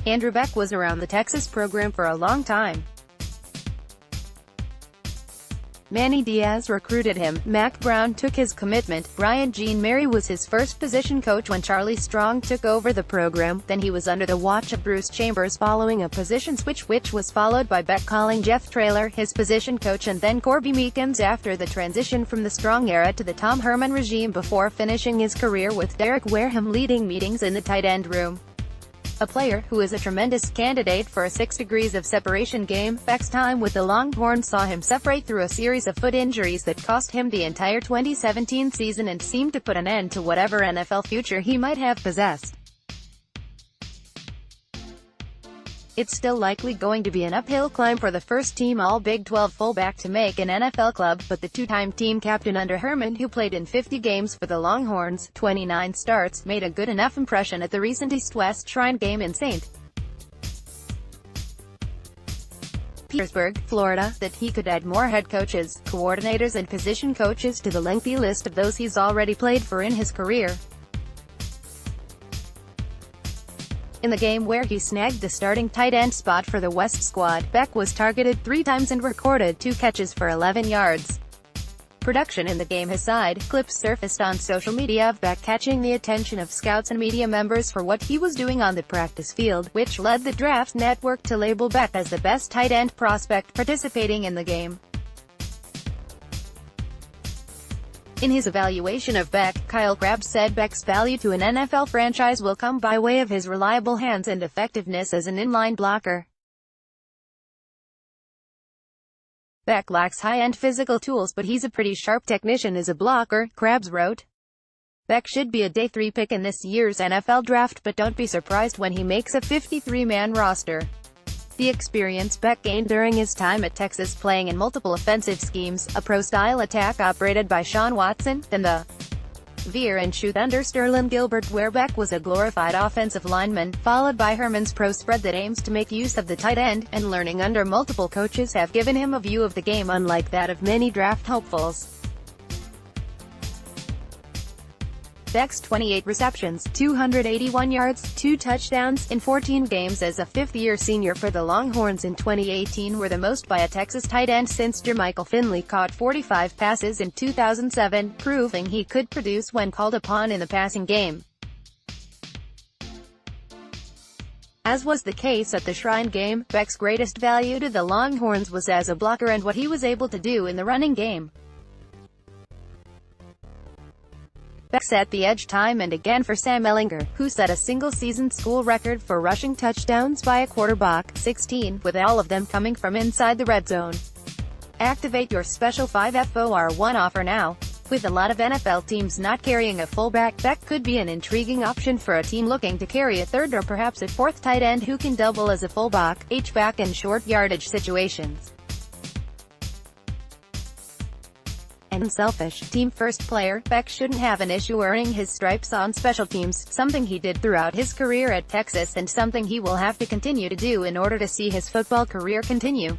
Andrew Beck was around the Texas program for a long time. Manny Diaz recruited him, Mack Brown took his commitment, Brian Jean Mary was his first position coach when Charlie Strong took over the program, then he was under the watch of Bruce Chambers following a position switch which was followed by Beck calling Jeff Traylor his position coach and then Corby Meekins after the transition from the Strong era to the Tom Herman regime before finishing his career with Derek Warehime leading meetings in the tight end room. A player who is a tremendous candidate for a 6 degrees of separation game, Beck's time with the Longhorns saw him suffer through a series of foot injuries that cost him the entire 2017 season and seemed to put an end to whatever NFL future he might have possessed. It's still likely going to be an uphill climb for the first-team All-Big 12 fullback to make an NFL club, but the two-time team captain under Herman, who played in 50 games for the Longhorns, 29 starts, made a good enough impression at the recent East-West Shrine game in St. Petersburg, Florida, that he could add more head coaches, coordinators and position coaches to the lengthy list of those he's already played for in his career. In the game where he snagged the starting tight end spot for the West squad, Beck was targeted 3 times and recorded 2 catches for 11 yards. Production in the game aside, clips surfaced on social media of Beck catching the attention of scouts and media members for what he was doing on the practice field, which led the Draft Network to label Beck as the best tight end prospect participating in the game. In his evaluation of Beck, Kyle Crabbs said Beck's value to an NFL franchise will come by way of his reliable hands and effectiveness as an inline blocker. Beck lacks high-end physical tools but he's a pretty sharp technician as a blocker, Crabbs wrote. Beck should be a day 3 pick in this year's NFL draft but don't be surprised when he makes a 53-man roster. The experience Beck gained during his time at Texas playing in multiple offensive schemes, a pro-style attack operated by Sean Watson, then the veer and shoot under Sterling Gilbert where Beck was a glorified offensive lineman, followed by Herman's pro spread that aims to make use of the tight end, and learning under multiple coaches have given him a view of the game unlike that of many draft hopefuls. Beck's 28 receptions, 281 yards, 2 touchdowns, in 14 games as a fifth-year senior for the Longhorns in 2018 were the most by a Texas tight end since Jermichael Finley caught 45 passes in 2007, proving he could produce when called upon in the passing game. As was the case at the Shrine game, Beck's greatest value to the Longhorns was as a blocker and what he was able to do in the running game. Beck set the edge time and again for Sam Ehlinger, who set a single-season school record for rushing touchdowns by a quarterback, 16, with all of them coming from inside the red zone. Activate your special 5FOR1 offer now. With a lot of NFL teams not carrying a fullback, Beck could be an intriguing option for a team looking to carry a third or perhaps a fourth tight end who can double as a fullback, H-back in short yardage situations. Unselfish, team-first player, Beck shouldn't have an issue earning his stripes on special teams, something he did throughout his career at Texas and something he will have to continue to do in order to see his football career continue.